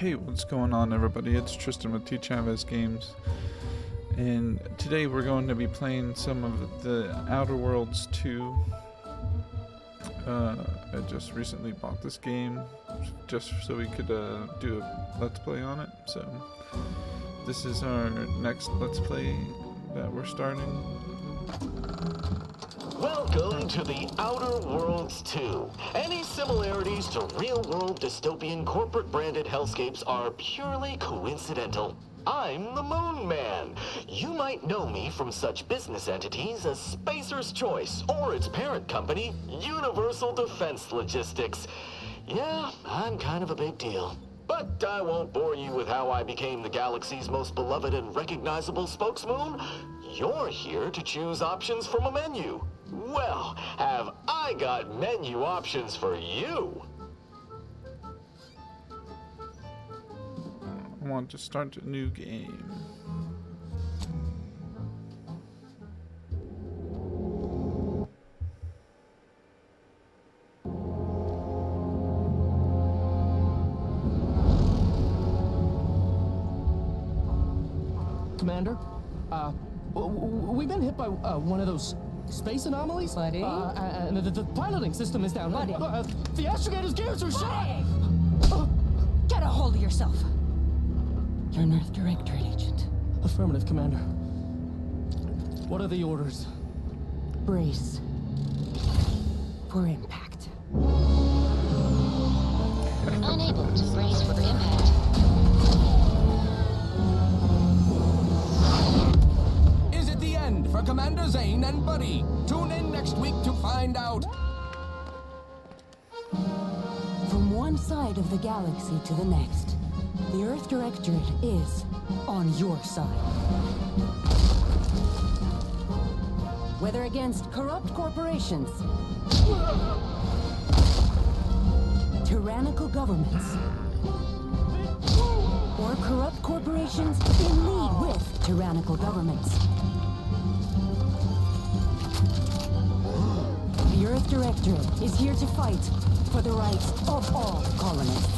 Hey, what's going on, everybody? It's Tristan with T Chavez Games, and today we're going to be playing some of the Outer Worlds 2. I just recently bought this game just so we could do a Let's Play on it. So this is our next Let's Play that we're starting. Welcome to the Outer Worlds 2. Any similarities to real-world dystopian corporate-branded hellscapes are purely coincidental. I'm the Moon Man. You might know me from such business entities as Spacer's Choice or its parent company, Universal Defense Logistics. Yeah, I'm kind of a big deal. But I won't bore you with how I became the galaxy's most beloved and recognizable spokesmoon. You're here to choose options from a menu. Well, have I got menu options for you? I want to start a new game. Commander, we've been hit by one of those space anomalies. Buddy? And the piloting system is down. Buddy. The astrogator's gears are shot. Get a hold of yourself. You're an Earth Directorate agent. Affirmative, Commander. What are the orders? Brace for impact. Unable to brace for impact. Is it the end for Commander Zane and Buddy? Tune in next week to find out. From one side of the galaxy to the next, the Earth Directorate is on your side. Whether against corrupt corporations, tyrannical governments, or corrupt corporations in league with tyrannical governments, the Earth Directorate is here to fight for the rights of all colonists.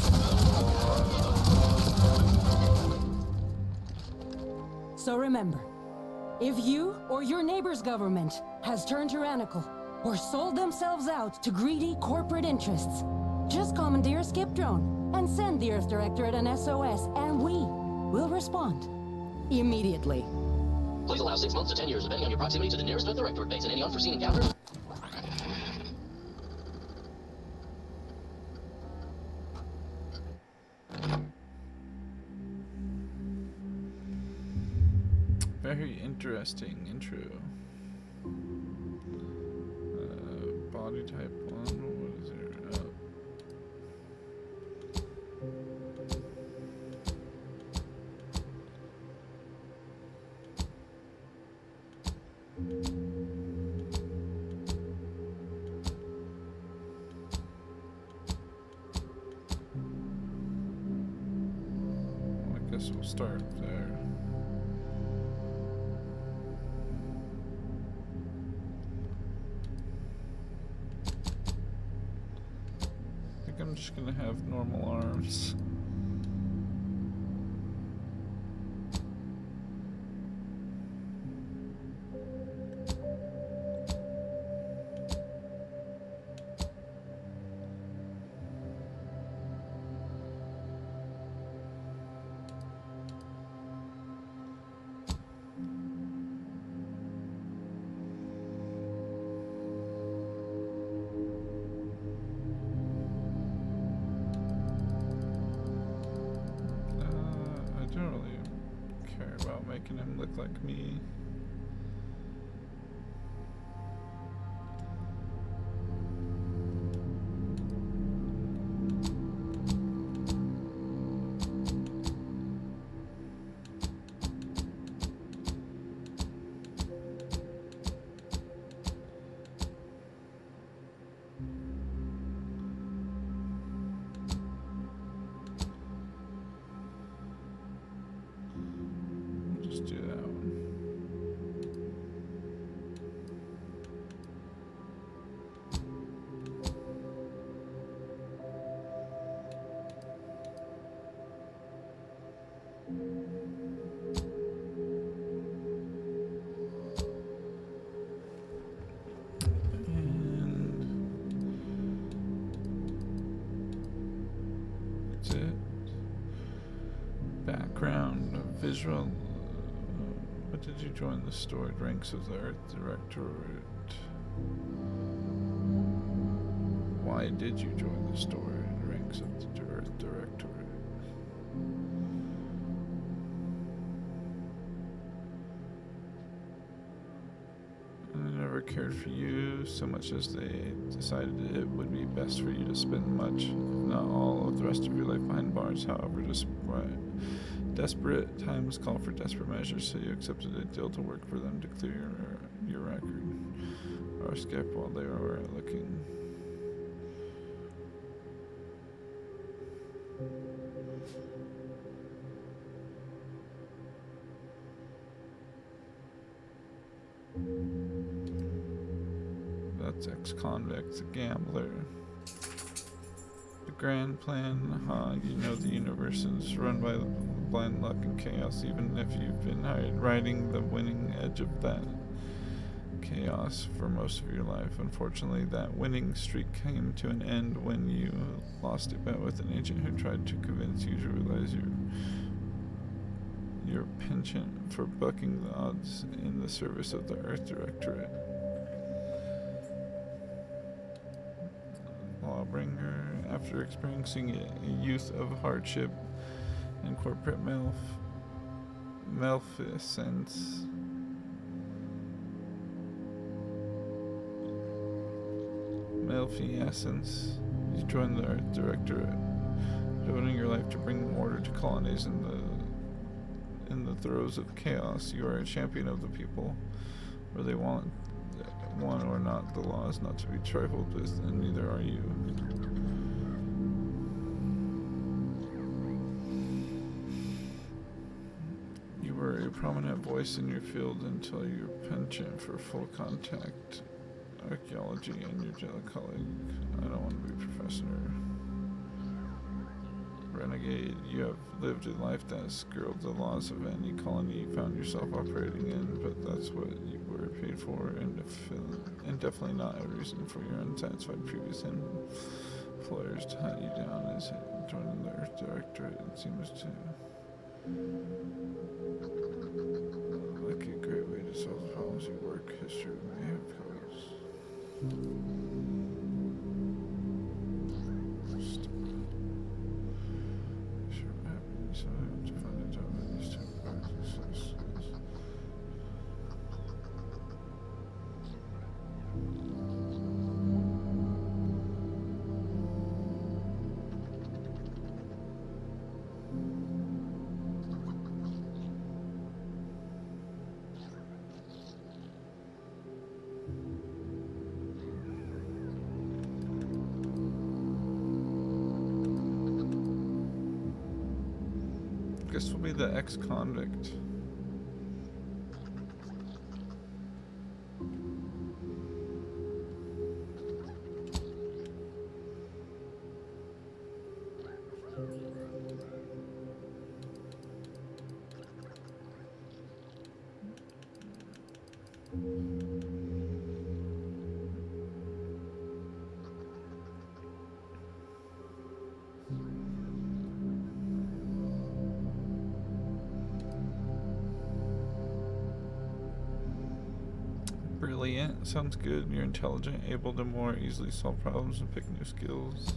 So remember, if you or your neighbor's government has turned tyrannical or sold themselves out to greedy corporate interests, just commandeer a skip drone and send the Earth Directorate an SOS, and we will respond immediately. Please allow 6 months to 10 years, depending on your proximity to the nearest Earth Directorate base and any unforeseen encounters. Very interesting intro. Body type 1, what is there? I guess we'll start there. I'm just gonna have normal arms. Making him look like me. Just do that one. Visual. What did you join the storied ranks of the Earth Directorate? Why did you join the storied ranks of the Earth Directorate? I never cared for you so much as they decided it would be best for you to spend much, if not all, of the rest of your life behind bars. However, desperate times call for desperate measures, so you accepted a deal to work for them to clear your record or escape while they were looking. That's ex-convict, a gambler. The grand plan, you know the universe is run by blind luck and chaos, even if you've been riding the winning edge of that chaos for most of your life. Unfortunately, that winning streak came to an end when you lost a bet with an agent who tried to convince you to realize your penchant for bucking the odds in the service of the Earth Directorate. Lawbringer, after experiencing a youth of hardship and corporate malfeasance, you joined the Earth Directorate, devoting your life to bringing order to colonies in the throes of chaos. You are a champion of the people, whether they want one or not. The law is not to be trifled with, and neither are you. You were a prominent voice in your field until your penchant for full contact archaeology and your jelly colleague. I don't want to be professor. Renegade, you have lived a life that has skirted the laws of any colony you found yourself operating in, but that's what you were paid for, and definitely not a reason for your unsatisfied previous employers to hunt you down as joining the Earth Directorate. It seems to like a great way to solve the problems your work history may have caused. Sure, what happened? So I have to find a job in these temporary successes. Guess we'll be the ex-convict. Brilliant. Sounds good. You're intelligent, able to more easily solve problems and pick new skills.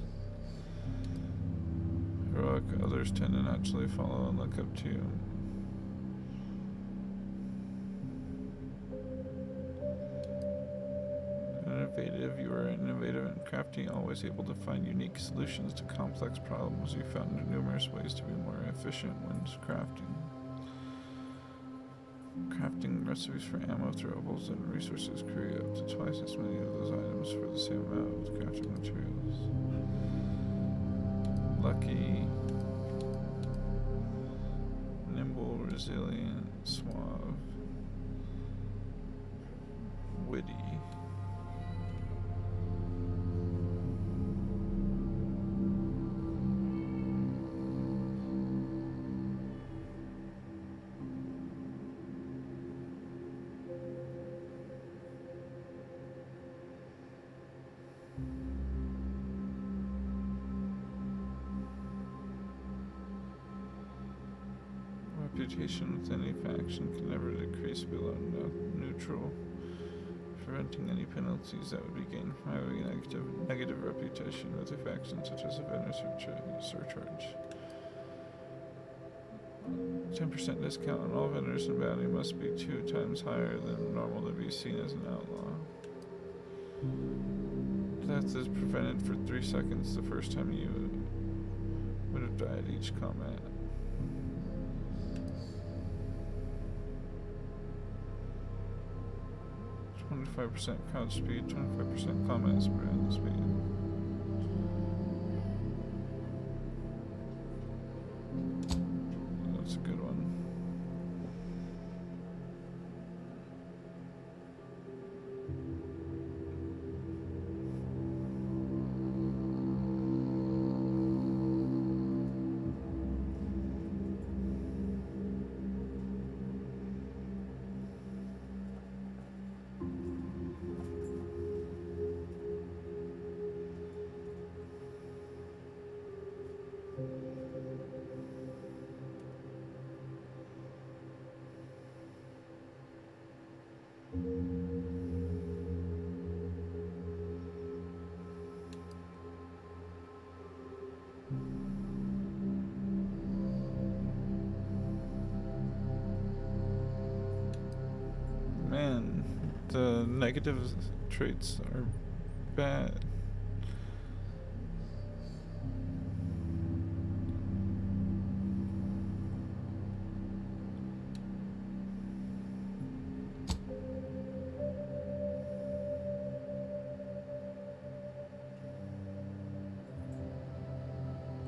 Heroic. Others tend to naturally follow and look up to you. Innovative. You are innovative and crafty, always able to find unique solutions to complex problems. You found numerous ways to be more efficient when crafting. Crafting recipes for ammo, throwables, and resources create up to twice as many of those items for the same amount of crafting materials. Lucky, nimble, resilient, suave, witty. reputation with any faction can never decrease below neutral, preventing any penalties that would be gained from having a negative reputation with a faction such as a vendor surcharge. 10% discount on all vendors and bounty must be 2 times higher than normal to be seen as an outlaw. Death is prevented for 3 seconds the first time you would have died each combat. %count speed, 25% combat speed. That's a good one. Man, the negative traits are bad.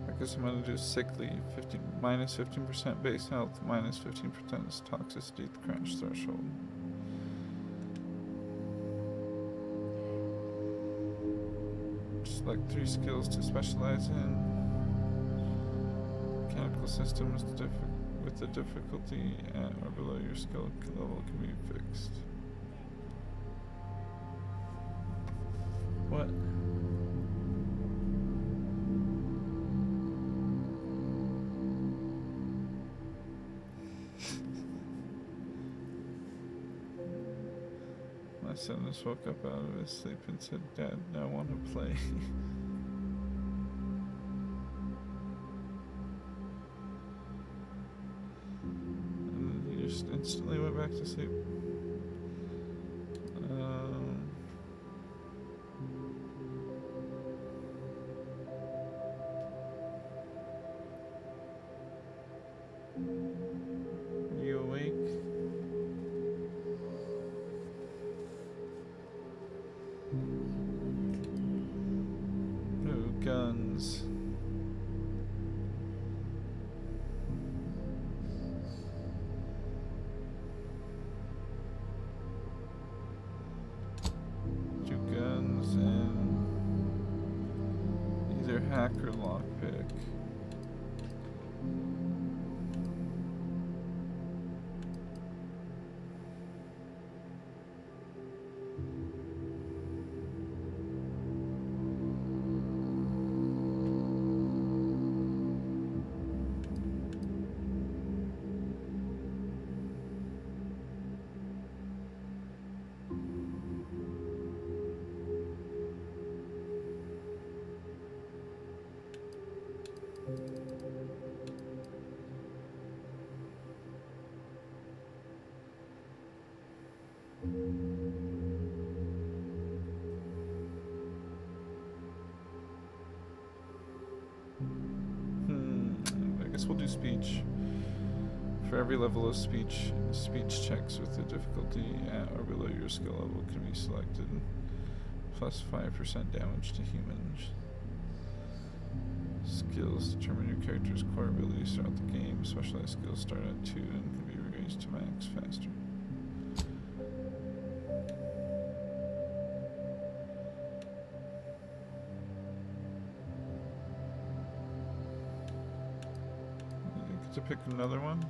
I guess I'm gonna do sickly, minus 15% base health, minus 15% toxicity crash threshold. Select 3 skills to specialize in. Mechanical systems with the difficulty at or below your skill level can be fixed. What? My son just woke up out of his sleep and said, "Dad, I want to play." And he just instantly went back to sleep. You awake? No guns. Two guns and either hack or lockpick. I guess we'll do speech. For every level of speech checks with the difficulty at or below your skill level can be selected. Plus 5% damage to humans. Skills determine your character's core abilities throughout the game. Specialized skills start at 2 and can be raised to max faster. You get to pick another one.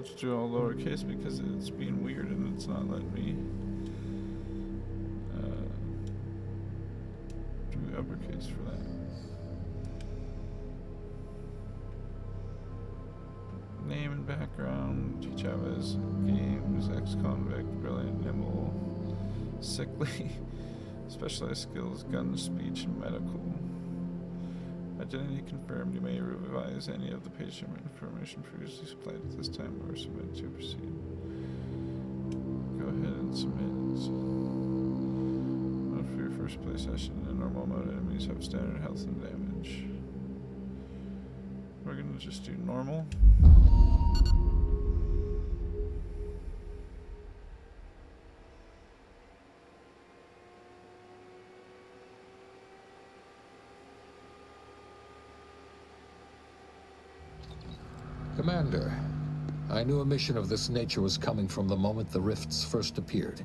Let's do all lowercase because it's being weird and it's not letting me do uppercase for that. Name and background, T. Chavez, games, ex-convict, brilliant, nimble, sickly, specialized skills, gun, speech, and medical. Identity confirmed. You may revise any of the patient information previously supplied at this time or submit to proceed. Go ahead and submit. For your first play session in normal mode, enemies have standard health and damage. We're gonna just do normal. Commander, I knew a mission of this nature was coming from the moment the rifts first appeared.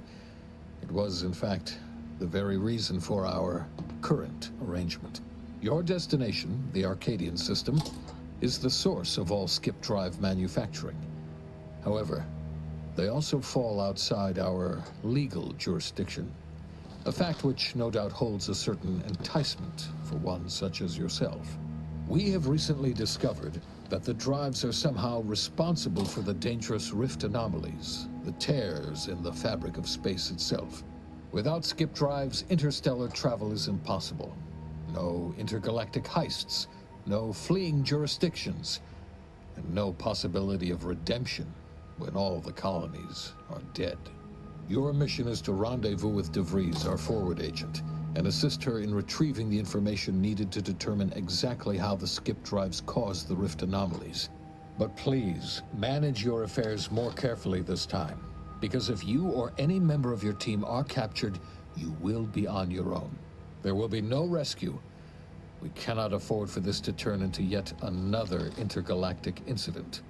It was, in fact, the very reason for our current arrangement. Your destination, the Arcadian system, is the source of all skip drive manufacturing. However, they also fall outside our legal jurisdiction, a fact which no doubt holds a certain enticement for one such as yourself. We have recently discovered that the drives are somehow responsible for the dangerous rift anomalies, the tears in the fabric of space itself. Without skip drives, interstellar travel is impossible. No intergalactic heists, no fleeing jurisdictions, and no possibility of redemption when all the colonies are dead. Your mission is to rendezvous with DeVries, our forward agent, and assist her in retrieving the information needed to determine exactly how the skip drives cause the rift anomalies. But please, manage your affairs more carefully this time, because if you or any member of your team are captured, you will be on your own. There will be no rescue. We cannot afford for this to turn into yet another intergalactic incident.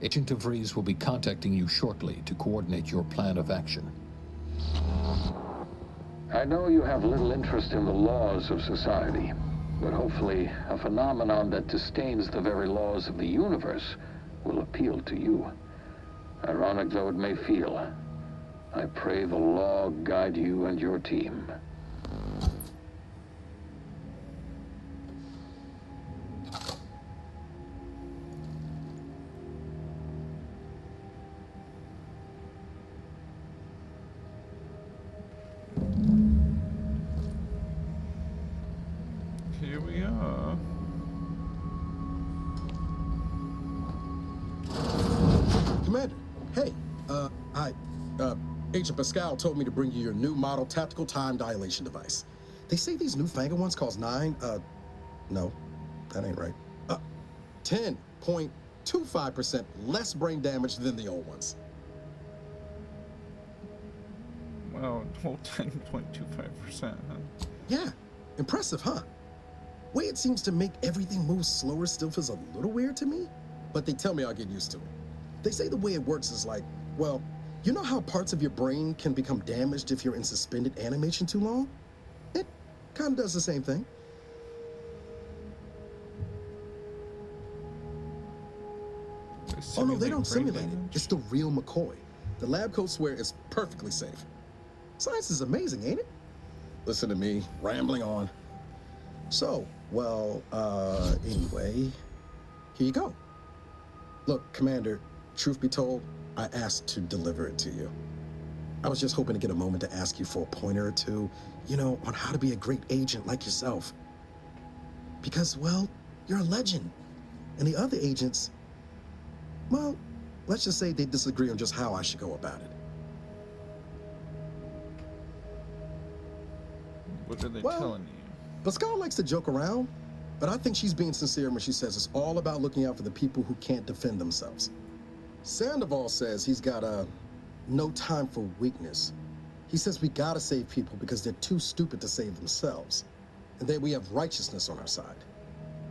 Agent DeVries will be contacting you shortly to coordinate your plan of action. I know you have little interest in the laws of society, but hopefully a phenomenon that disdains the very laws of the universe will appeal to you. Ironic though it may feel, I pray the law guide you and your team. Here we are. Commander, hey, Agent Pascal told me to bring you your new model tactical time dilation device. They say these newfangled ones cause no, that ain't right. 10.25% less brain damage than the old ones. Well, whole 10.25%, huh? Yeah, impressive, huh? Way it seems to make everything move slower still feels a little weird to me, but they tell me I'll get used to it. They say the way it works is like, well, you know how parts of your brain can become damaged if you're in suspended animation too long? It kind of does the same thing. Oh no, they don't simulate it. It's the real McCoy. The lab coats swear it's perfectly safe. Science is amazing, ain't it? Listen to me, rambling on. So, well, anyway, here you go. Look, Commander, truth be told, I asked to deliver it to you. I was just hoping to get a moment to ask you for a pointer or two, you know, on how to be a great agent like yourself. Because, well, you're a legend. And the other agents, well, let's just say they disagree on just how I should go about it. What are they telling you? Pascal likes to joke around, but I think she's being sincere when she says it's all about looking out for the people who can't defend themselves. Sandoval says he's got no time for weakness. He says we gotta save people because they're too stupid to save themselves. And then we have righteousness on our side.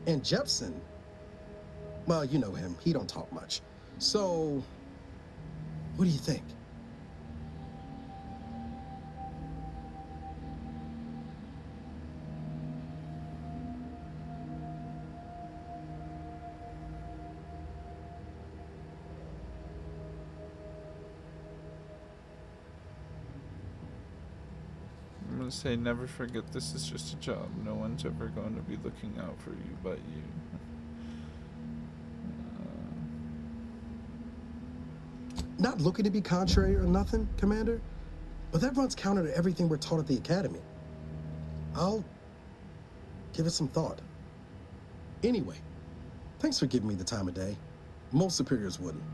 And Jepson, well, you know him, he don't talk much. So, what do you think? gonna say, never forget this is just a job. No one's ever going to be looking out for you but you. Not looking to be contrary or nothing, Commander, but that runs counter to everything we're taught at the Academy. I'll give it some thought. Anyway, thanks for giving me the time of day. Most superiors wouldn't.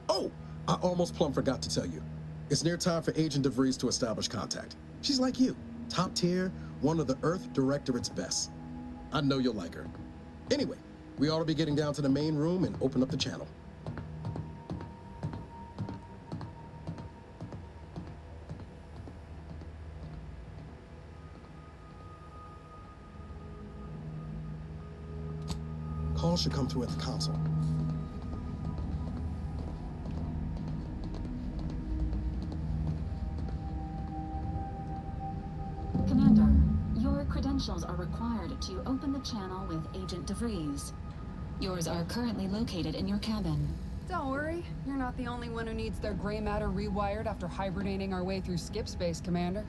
Oh, I almost plumb forgot to tell you. It's near time for Agent DeVries to establish contact. She's like you, top tier, one of the Earth Directorate's best. I know you'll like her. Anyway, we ought to be getting down to the main room and open up the channel. Call should come through at the console. Commander, your credentials are required to open the channel with Agent DeVries. Yours are currently located in your cabin. Don't worry, you're not the only one who needs their gray matter rewired after hibernating our way through skip space, Commander.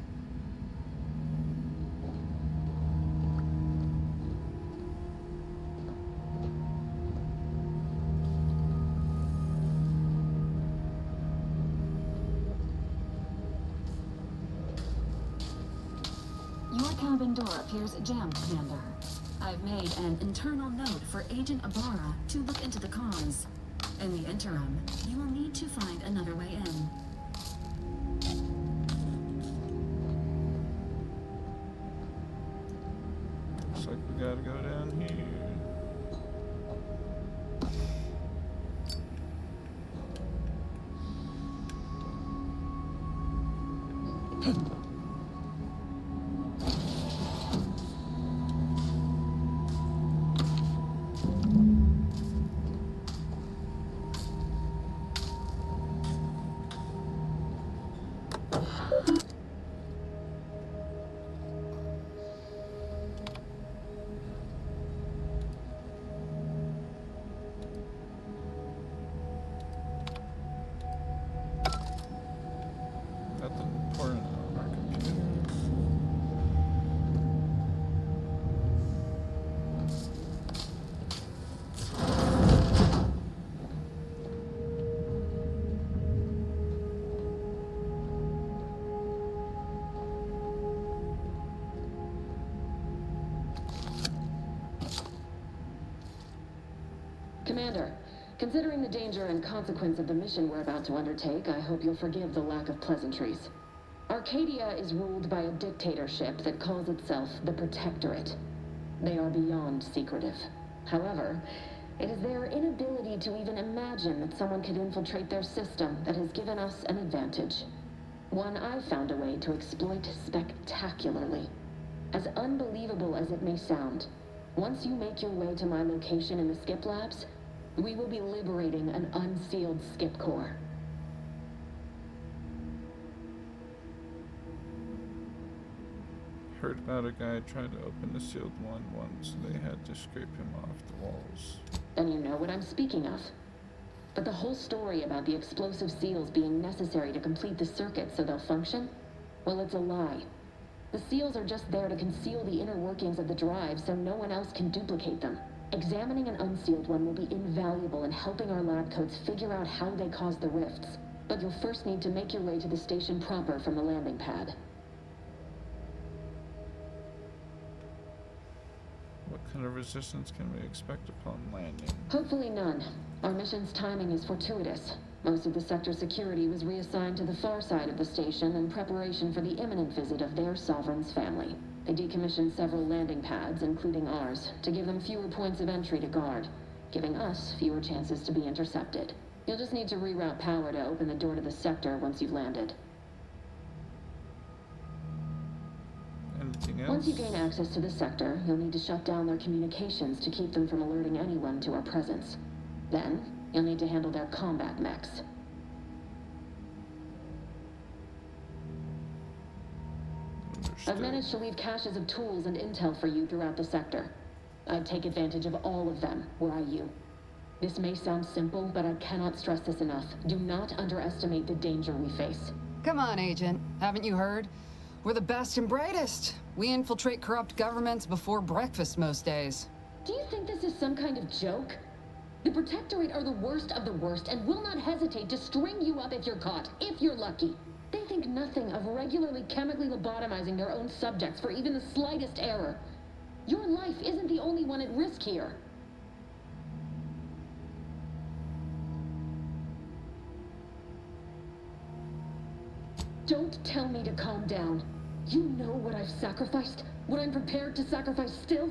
Your cabin door appears jammed, Commander. I've made an internal note for Agent Ibarra to look into the cause. In the interim, you will need to find another way in. Looks like we gotta go down here. Nothing important on our computer. Commander, considering the danger and consequence of the mission we're about to undertake, I hope you'll forgive the lack of pleasantries. Arcadia is ruled by a dictatorship that calls itself the Protectorate. They are beyond secretive. However, it is their inability to even imagine that someone could infiltrate their system that has given us an advantage. One I've found a way to exploit spectacularly. As unbelievable as it may sound, once you make your way to my location in the Skip Labs, we will be liberating an unsealed Skip Core. Heard about a guy trying to open the sealed one once. They had to scrape him off the walls. Then you know what I'm speaking of. But the whole story about the explosive seals being necessary to complete the circuit so they'll function? Well, it's a lie. The seals are just there to conceal the inner workings of the drive so no one else can duplicate them. Examining an unsealed one will be invaluable in helping our lab coats figure out how they caused the rifts. But you'll first need to make your way to the station proper from the landing pad. What kind of resistance can we expect upon landing? Hopefully none. Our mission's timing is fortuitous. Most of the sector security was reassigned to the far side of the station in preparation for the imminent visit of their sovereign's family. They decommissioned several landing pads, including ours, to give them fewer points of entry to guard, giving us fewer chances to be intercepted. You'll just need to reroute power to open the door to the sector once you've landed. Anything else? Once you gain access to the sector, you'll need to shut down their communications to keep them from alerting anyone to our presence. Then, you'll need to handle their combat mechs. I've managed to leave caches of tools and intel for you throughout the sector. I'd take advantage of all of them, were I you. This may sound simple, but I cannot stress this enough. Do not underestimate the danger we face. Come on, Agent. Haven't you heard? We're the best and brightest. We infiltrate corrupt governments before breakfast most days. Do you think this is some kind of joke? The Protectorate are the worst of the worst and will not hesitate to string you up if you're caught, if you're lucky. They think nothing of regularly chemically lobotomizing their own subjects for even the slightest error. Your life isn't the only one at risk here. Don't tell me to calm down. You know what I've sacrificed? What I'm prepared to sacrifice still?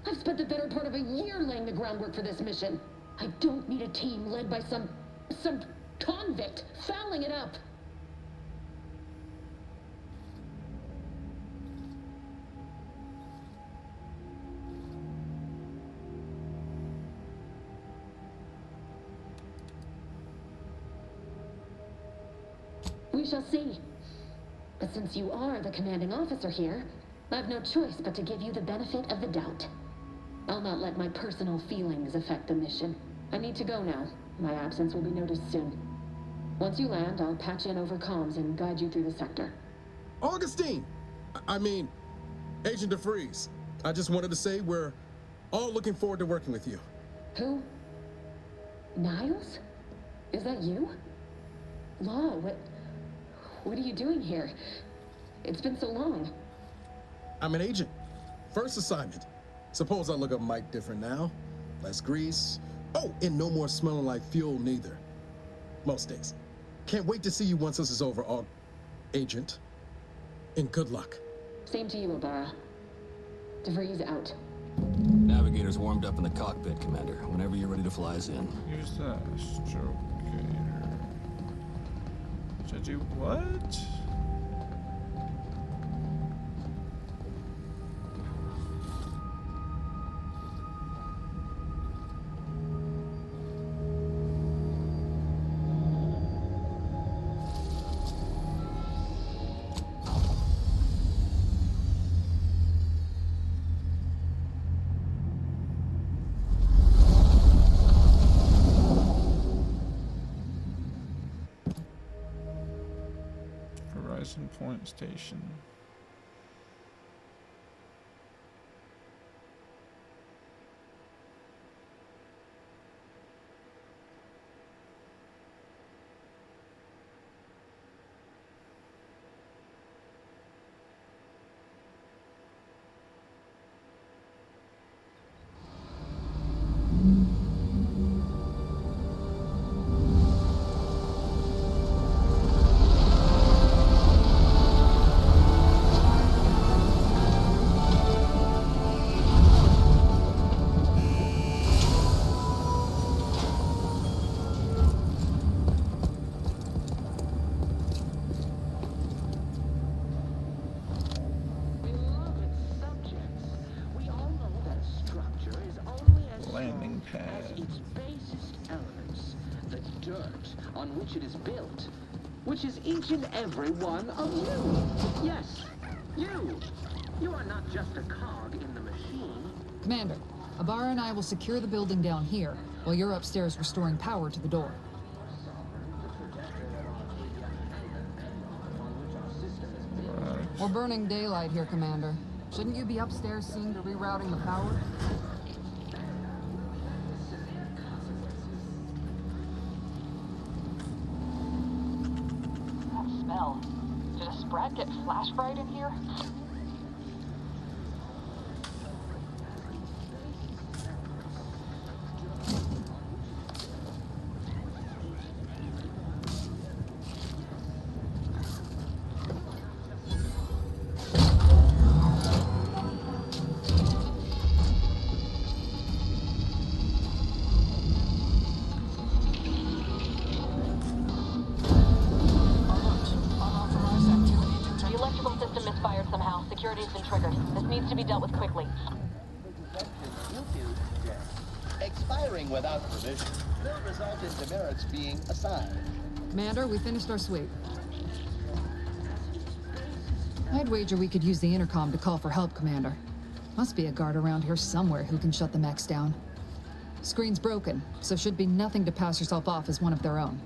I've spent the better part of a year laying the groundwork for this mission. I don't need a team led by some convict fouling it up. We shall see. But since you are the commanding officer here, I've no choice but to give you the benefit of the doubt. I'll not let my personal feelings affect the mission. I need to go now. My absence will be noticed soon. Once you land, I'll patch in over comms and guide you through the sector. Augustine! I mean, Agent DeFreeze. I just wanted to say we're all looking forward to working with you. Who? Niles? Is that you? Law, what are you doing here? It's been so long. I'm an agent. First assignment. Suppose I look up Mike different now. Less grease. Oh, and no more smelling like fuel neither. Most days. Can't wait to see you once this is over, Agent. And good luck. Same to you, Obara. DeVries out. Navigator's warmed up in the cockpit, Commander. Whenever you're ready to fly us in. Use the astrogator. Should I do what? Horizon Point Station. Landing pad. Its basest elements, the dirt on which it is built, which is each and every one of you. Yes, you. You are not just a cog in the machine. Commander, Obara and I will secure the building down here, while you're upstairs restoring power to the door. We're burning daylight here, Commander. Shouldn't you be upstairs seeing to rerouting the power? That smell. Did a sprat get flash fried in here? Security's been triggered. This needs to be dealt with quickly. Expiring without provision will result in demerits being assigned. Commander, we finished our sweep. I'd wager we could use the intercom to call for help, Commander. Must be a guard around here somewhere who can shut the mechs down. Screen's broken, so should be nothing to pass yourself off as one of their own.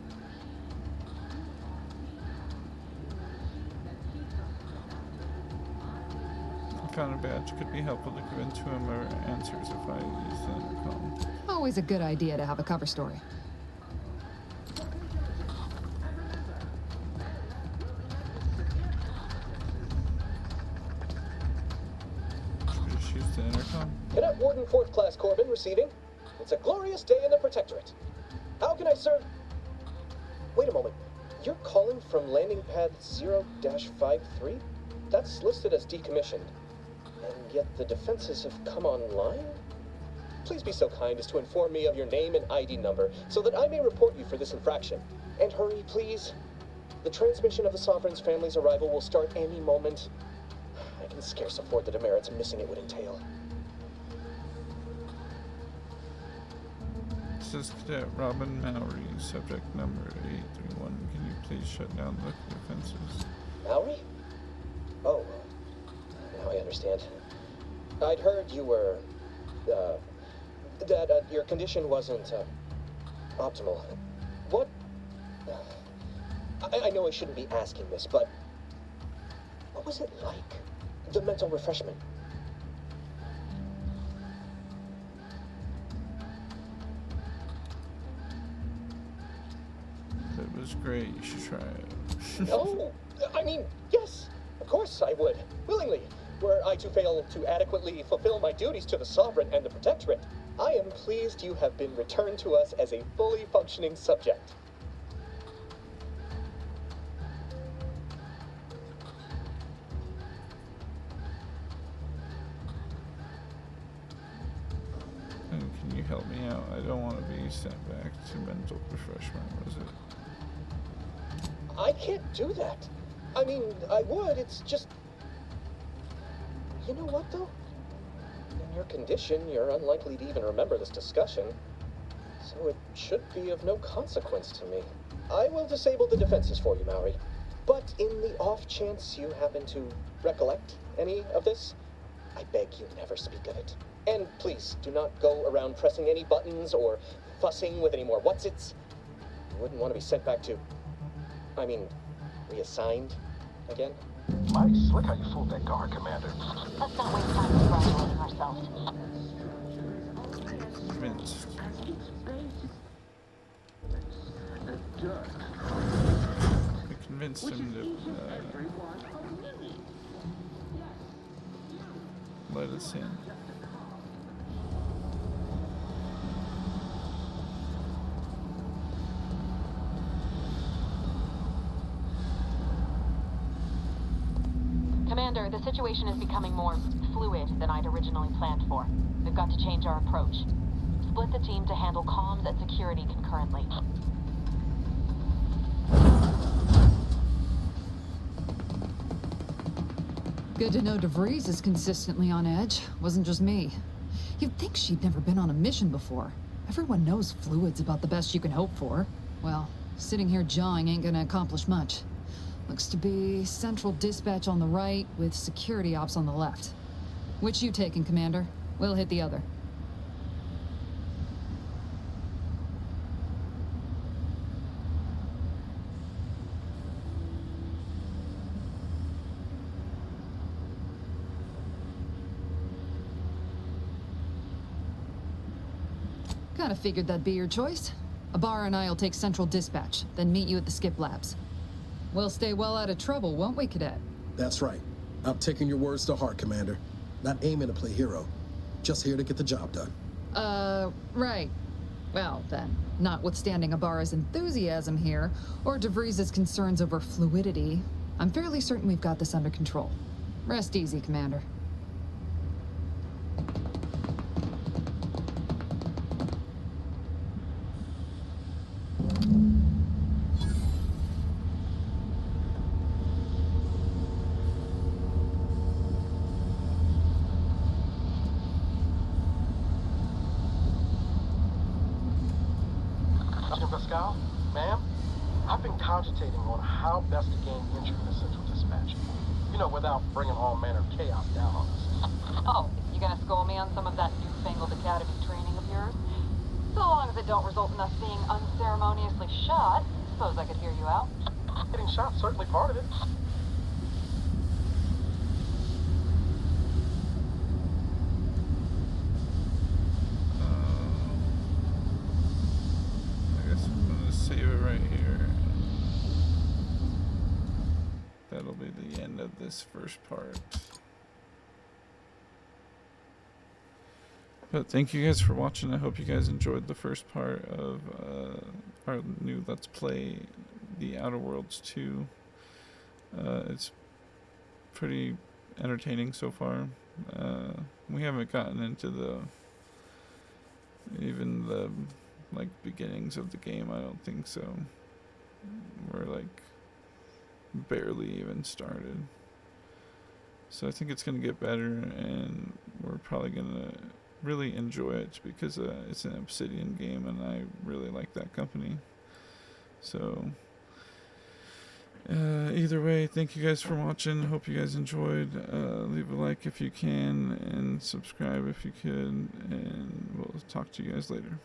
Found a badge could be helpful to give into him or answers if I use the intercom. Always a good idea to have a cover story. Should we just use the intercom? Cadet Warden 4th Class Corbin receiving. It's a glorious day in the Protectorate. How can I serve? Wait a moment. You're calling from landing pad 0-53? That's listed as decommissioned. And yet the defenses have come online? Please be so kind as to inform me of your name and ID number so that I may report you for this infraction. And hurry, please. The transmission of the Sovereign's family's arrival will start any moment. I can scarce afford the demerits missing it would entail. This is Cadet Robin Mowry, subject number 831. Can you please shut down the defenses? Mowry? Oh, now I understand. I'd heard you were, that your condition wasn't, optimal. What? I know I shouldn't be asking this, but what was it like? The mental refreshment? It was great. You should try it. No, I mean, yes, of course I would, willingly. Were I to fail to adequately fulfill my duties to the Sovereign and the Protectorate, I am pleased you have been returned to us as a fully functioning subject. And can you help me out? I don't want to be sent back to mental refreshment, was it? I can't do that. I mean, I would, it's just... You know what, though? In your condition, you're unlikely to even remember this discussion, so it should be of no consequence to me. I will disable the defenses for you, Mowry. But in the off chance you happen to recollect any of this, I beg you never speak of it. And please, do not go around pressing any buttons or fussing with any more what's-its. You wouldn't want to be sent back to... I mean, reassigned again? Mighty slick how you fooled that guard, Commander. Let's not waste time congratulating ourselves. Convinced. We convinced him to let us in. Commander, the situation is becoming more fluid than I'd originally planned for. We've got to change our approach. Split the team to handle comms and security concurrently. Good to know DeVries is consistently on edge. Wasn't just me. You'd think she'd never been on a mission before. Everyone knows fluid's about the best you can hope for. Well, sitting here jawing ain't gonna accomplish much. Looks to be central dispatch on the right with security ops on the left. Which you taking, Commander? We'll hit the other. Kinda figured that'd be your choice. Ibarra and I'll take central dispatch, then meet you at the skip labs. We'll stay well out of trouble, won't we, Cadet? That's right. I'm taking your words to heart, Commander. Not aiming to play hero. Just here to get the job done. Right. Well, then, notwithstanding Ibarra's enthusiasm here, or DeVries' concerns over fluidity, I'm fairly certain we've got this under control. Rest easy, Commander. Pascal, ma'am, I've been cogitating on how best to gain entry into Central Dispatch. You know, without bringing all manner of chaos down on us. Oh, you gonna school me on some of that newfangled academy training of yours? So long as it don't result in us being unceremoniously shot, suppose I could hear you out. Getting shot certainly part of it. that'll be the end of this first part. But thank you guys for watching. I hope you guys enjoyed the first part of our new Let's Play, The Outer Worlds 2. It's pretty entertaining so far. We haven't gotten into even the like beginnings of the game, I don't think so. We're like barely even started. So I think it's gonna get better, and we're probably gonna really enjoy it because it's an Obsidian game and I really like that company. So either way, thank you guys for watching. Hope you guys enjoyed. Leave a like if you can, and subscribe if you could, and we'll talk to you guys later.